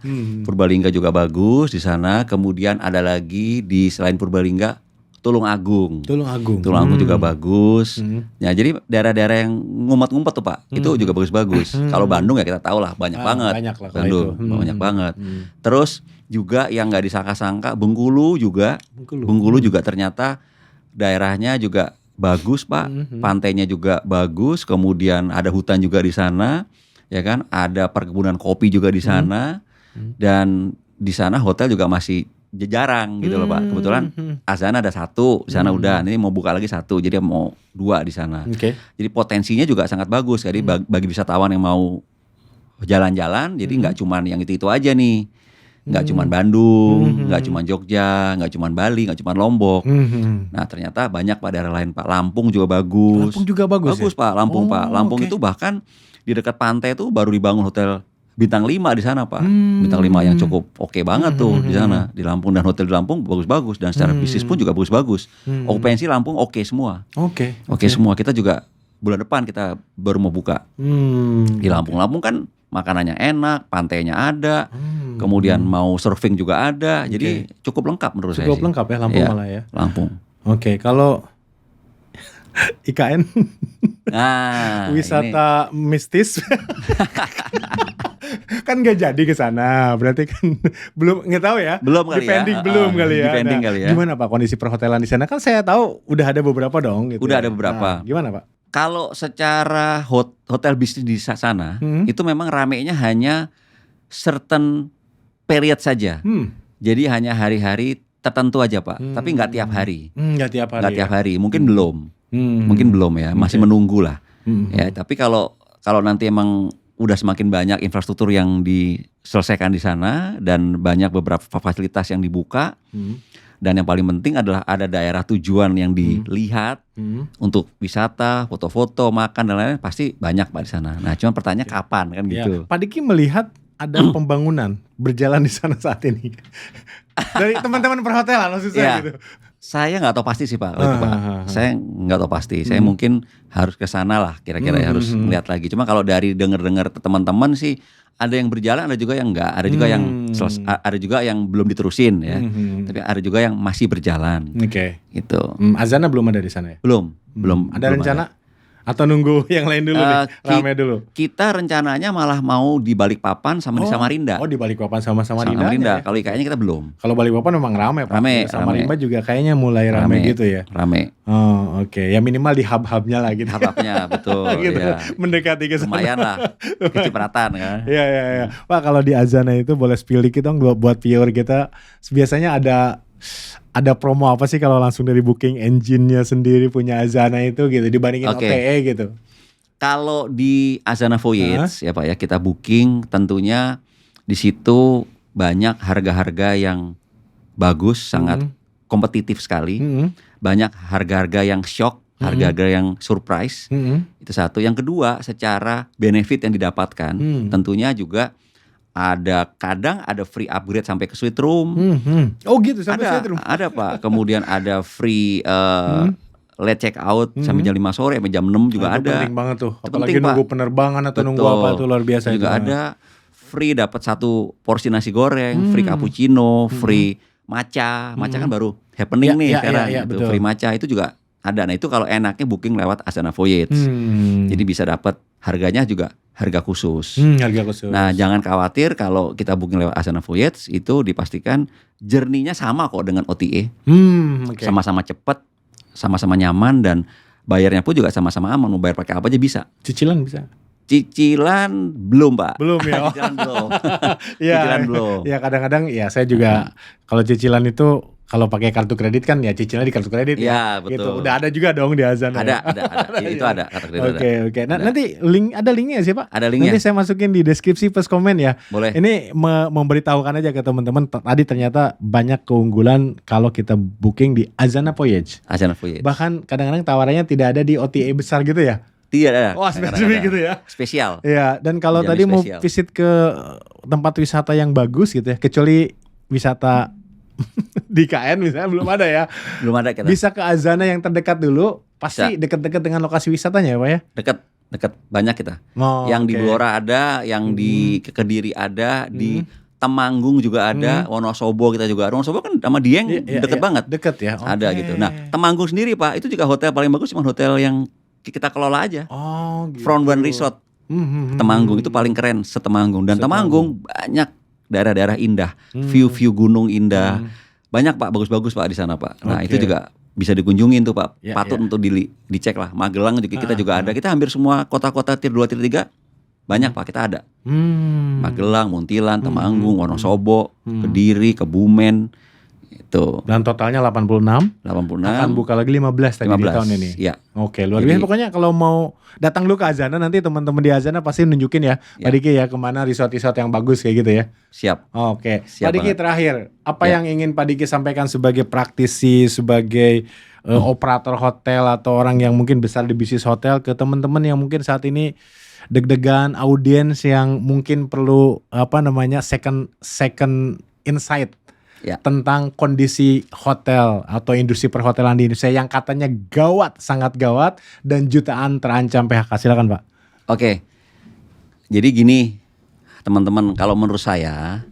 Purbalingga juga bagus di sana. Kemudian ada lagi di selain Purbalingga Tulung Agung. Tulung Agung. Tulung Agung juga bagus. Ya jadi daerah-daerah yang ngumpet-ngumpet tuh Pak, itu juga bagus-bagus. Kalau Bandung ya kita tahu lah banyak banget. banyak lah kalau Bandung itu. banyak banget. Terus juga yang nggak disangka-sangka Bengkulu juga. Bengkulu juga ternyata daerahnya juga bagus Pak, pantainya juga bagus, kemudian ada hutan juga di sana, ya kan, ada perkebunan kopi juga di sana, dan di sana hotel juga masih jarang gitu loh Pak. Kebetulan Azana ada satu di sana udah, ini mau buka lagi satu, jadi mau 2 di sana. Oke. Jadi potensinya juga sangat bagus, jadi bagi wisatawan yang mau jalan-jalan, jadi nggak cuman yang itu aja nih. Nggak cuman Bandung, nggak cuman Jogja, nggak cuman Bali, nggak cuman Lombok. Nah ternyata banyak Pak daerah lain Pak. Lampung juga bagus. Lampung juga bagus Bagus ya? Pak, Lampung Pak. Lampung oke. itu bahkan di dekat pantai itu baru dibangun hotel bintang 5 di sana Pak. Bintang 5 yang cukup oke banget tuh di sana. Di Lampung, dan hotel di Lampung bagus-bagus. Dan secara bisnis pun juga bagus-bagus. Okupansi Lampung oke semua. Oke. Oke semua. Kita juga bulan depan kita baru mau buka di Lampung. Lampung kan makanannya enak, pantainya ada, kemudian mau surfing juga ada, jadi cukup lengkap menurut saya. Cukup sih. lengkap ya Lampung Iya, malah ya. Lampung. Oke, kalau IKN Nah, wisata mistis kan nggak jadi ke sana, berarti kan belum, nggak tahu ya. Belum kali ya. Depending belum kali ya. Depending kali ya. Gimana Pak kondisi perhotelan di sana? Kan saya tahu udah ada beberapa dong. Gitu Udah ya. ada beberapa. Nah, gimana Pak? Kalau secara hotel bisnis di sana, itu memang ramenya hanya certain period saja. Jadi hanya hari-hari tertentu aja Pak, tapi nggak tiap hari. Nggak tiap hari. Nggak tiap ya? hari, mungkin belum. Mungkin belum ya, masih menunggu lah. Ya, tapi kalau nanti emang udah semakin banyak infrastruktur yang diselesaikan di sana dan banyak beberapa fasilitas yang dibuka, dan yang paling penting adalah ada daerah tujuan yang dilihat untuk wisata, foto-foto, makan dan lain-lain, pasti banyak Pak di sana. Nah, cuma pertanyaannya kapan kan Ya. gitu. Pak Diki melihat ada pembangunan berjalan di sana saat ini dari teman-teman perhotelan maksud saya Ya. gitu. Saya nggak tahu pasti sih Pak, kalau itu, Pak. Saya nggak tahu pasti. Saya mungkin harus ke sana lah, kira-kira harus melihat lagi. Cuma kalau dari dengar-dengar teman-teman sih, ada yang berjalan, ada juga yang enggak, ada juga yang ada juga yang belum diterusin ya. Tapi ada juga yang masih berjalan. Oke. Gitu. Azana belum ada di sana ya? Belum. Ada belum rencana atau nunggu yang lain dulu nih? Rame dulu. Kita rencananya malah mau di Balikpapan sama di Samarinda. Oh, di Balikpapan sama Samarinda. Samarinda. Kalau kayaknya kita belum. Kalau Balikpapan memang rame Pak. Rame, Samarinda juga kayaknya mulai rame gitu ya. Rame. Oh, oke. Ya minimal di hub-hubnya lah gitu. Hap-hapnya betul. Gitu. Ya. Mendekati ke sana. Lumayan lah. Kecipratan kan. Iya, iya, iya. Pak, kalau di Azana itu boleh spill dikit dong buat viewer kita. Biasanya ada promo apa sih kalau langsung dari booking engine-nya sendiri punya Azana itu gitu dibandingin Oke. OTE gitu. Kalau di Azana Voyage ya Pak ya, kita booking tentunya di situ banyak harga-harga yang bagus, sangat kompetitif sekali. Banyak harga-harga yang shock, harga-harga yang surprise. Itu satu. Yang kedua, secara benefit yang didapatkan tentunya juga kadang ada free upgrade sampai ke suite room. Oh gitu sampai Ada, suite room. ada Pak. Kemudian ada free late check out sampai jam 5 sore, sampai jam 6 juga Itu ada. penting banget tuh. Itu Apalagi penting, nunggu Pak. penerbangan atau nunggu Betul. apa itu luar biasa Juga itu. ada free dapat 1 porsi nasi goreng, free cappuccino, free matcha. Matcha kan baru happening Ya, nih ya, sekarang. ya, Gitu. betul. Free matcha itu juga ada. Nah, itu kalau enaknya booking lewat Azana Voyage. Jadi bisa dapat harganya juga harga khusus. Harga khusus. Nah, jangan khawatir kalau kita booking lewat Azana Voyage, itu dipastikan journey-nya sama kok dengan OTA. Oke. Sama-sama cepat, sama-sama nyaman, dan bayarnya pun juga sama-sama aman. Mau bayar pakai apa aja bisa. Cicilan bisa. Cicilan belum, Pak. Belum ya? Cicilan belum. Iya, Cicilan belum. ya kadang-kadang ya saya juga kalau cicilan itu kalau pakai kartu kredit kan ya cicilannya di kartu kredit Iya, ya. Gitu. betul. Udah ada juga dong di Azana. Ada. Itu ya? ada kata kredit ada. Oke. Nah, nanti ada linknya sih Pak. Ada linknya. Nanti saya masukin di deskripsi plus komen ya. Boleh. Ini memberitahukan aja ke teman-teman. Tadi ternyata banyak keunggulan kalau kita booking di Azana Voyage. Azana Voyage. Bahkan kadang-kadang tawarannya tidak ada di OTA besar gitu ya. Tidak ada. Wah, spesifik gitu ya. Spesial. Iya, dan kalau Jamin tadi mau spesial. visit ke tempat wisata yang bagus gitu ya, kecuali wisata di KN misalnya belum ada ya. Belum ada kita. Bisa ke Azana yang terdekat dulu, pasti dekat-dekat dengan lokasi wisatanya ya Pak ya. Dekat banyak kita. Oh, yang di oke. Blora ada, yang di Kediri ada, di Temanggung juga ada, Wonosobo kita juga ada. Wonosobo kan sama Dieng Iya, deket iya, banget. Deket ya. Ada Oke. gitu. Nah, Temanggung sendiri Pak, itu juga hotel paling bagus, cuma hotel yang kita kelola aja. Oh, gitu. Front One Resort Temanggung itu paling keren setemanggung. Dan Temanggung banyak daerah-daerah indah, view-view gunung indah. Banyak Pak, bagus-bagus Pak di sana Pak. Nah, Oke. itu juga bisa dikunjungin tuh Pak. Ya, Patut ya. untuk dicek lah. Magelang juga kita juga ada. Kita hampir semua kota-kota tier 2, tier 3 banyak Pak, kita ada. Magelang, Muntilan, Temanggung, Wonosobo, Kediri, Kebumen. Itu Dan totalnya 86. 86. Akan buka lagi 15 tadi di 15. tahun ini. Ya. Oke, luar Jadi- biasa. Pokoknya kalau mau datang dulu ke Azana, nanti teman-teman di Azana pasti nunjukin ya, Ya. Pak Diki ya, kemana resort-resort yang bagus kayak gitu ya. Siap. Oke, Siap Pak Diki banget. terakhir, apa Ya. yang ingin Pak Diki sampaikan sebagai praktisi, sebagai operator hotel atau orang yang mungkin besar di bisnis hotel ke teman-teman yang mungkin saat ini deg-degan, audiens yang mungkin perlu second insight Ya. tentang kondisi hotel atau industri perhotelan di Indonesia yang katanya gawat, sangat gawat dan jutaan terancam PHK. Silakan Pak. Oke. Jadi gini, teman-teman, kalau menurut saya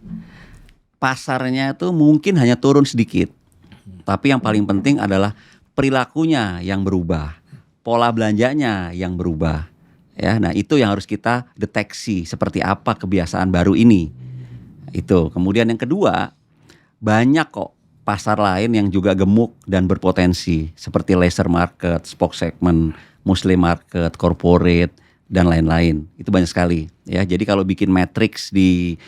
pasarnya itu mungkin hanya turun sedikit. Tapi yang paling penting adalah perilakunya yang berubah, pola belanjanya yang berubah. Ya, nah itu yang harus kita deteksi seperti apa kebiasaan baru ini. Itu. Kemudian yang kedua, banyak kok pasar lain yang juga gemuk dan berpotensi seperti leisure market, spoke segment, muslim market, corporate dan lain-lain. Itu banyak sekali ya. Jadi kalau bikin matrix di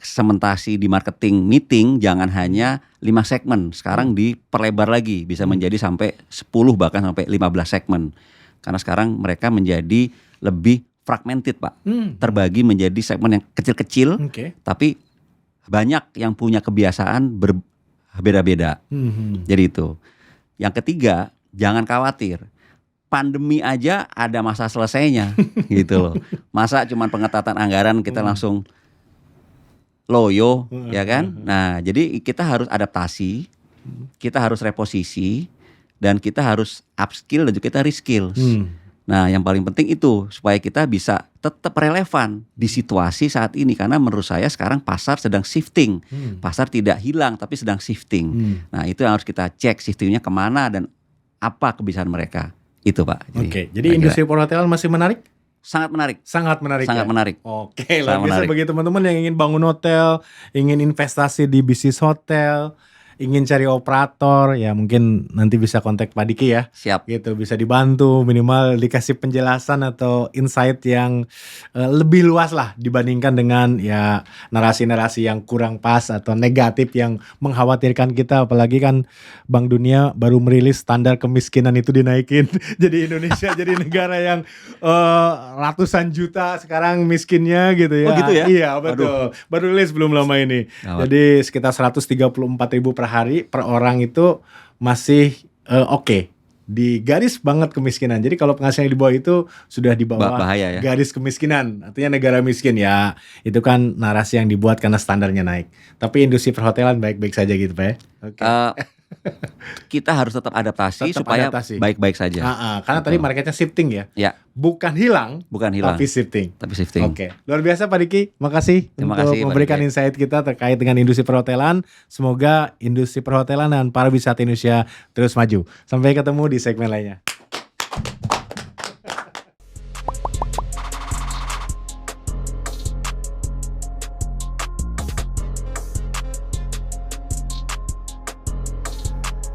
segmentasi di marketing meeting jangan hanya 5 segmen. Sekarang diperlebar lagi bisa menjadi sampai 10 bahkan sampai 15 segmen. Karena sekarang mereka menjadi lebih fragmented, Pak. Terbagi menjadi segmen yang kecil-kecil Oke. tapi banyak yang punya kebiasaan berbeda-beda. Jadi itu. Yang ketiga, jangan khawatir. Pandemi aja ada masa selesainya gitu loh. Masa cuman pengetatan anggaran kita langsung loyo ya kan? Nah, jadi kita harus adaptasi, kita harus reposisi dan kita harus upskill dan juga kita reskill. Nah, yang paling penting itu supaya kita bisa tetap relevan di situasi saat ini karena menurut saya sekarang pasar sedang shifting. Pasar tidak hilang tapi sedang shifting. Nah, itu yang harus kita cek shiftingnya kemana dan apa kebiasaan mereka. Itu Pak. Oke, jadi industri perhotelan masih menarik? sangat menarik. Sangat menarik. Sangat ya? menarik. Oke, Sangat luar biasa menarik. bagi teman-teman yang ingin bangun hotel, ingin investasi di bisnis hotel, ingin cari operator, ya mungkin nanti bisa kontak Pak Diki ya. Siap. Gitu, bisa dibantu minimal dikasih penjelasan atau insight yang lebih luas lah dibandingkan dengan ya narasi-narasi yang kurang pas atau negatif yang mengkhawatirkan kita, apalagi kan Bank Dunia baru merilis standar kemiskinan itu dinaikin. Jadi Indonesia jadi negara yang ratusan juta sekarang miskinnya gitu ya. Oh, gitu ya? Iya, betul. Baru rilis belum lama ini. Gawat. Jadi sekitar 134.000 per hari per orang itu masih oke. Di garis banget kemiskinan. Jadi kalau penghasilan di bawah itu sudah di bawah Bahaya ya. garis kemiskinan. Artinya negara miskin ya. Itu kan narasi yang dibuat karena standarnya naik. Tapi industri perhotelan baik-baik saja gitu Pak ya. Oke. Kita harus tetap adaptasi Tetap supaya adaptasi. baik-baik saja. Karena tadi marketnya shifting ya. Ya, Bukan hilang, bukan hilang, tapi shifting. tapi shifting. Oke, luar biasa Pak Diki. Makasih Terima untuk kasih, Pak memberikan Diki. insight kita terkait dengan industri perhotelan. Semoga industri perhotelan dan pariwisata Indonesia terus maju. Sampai ketemu di segmen lainnya.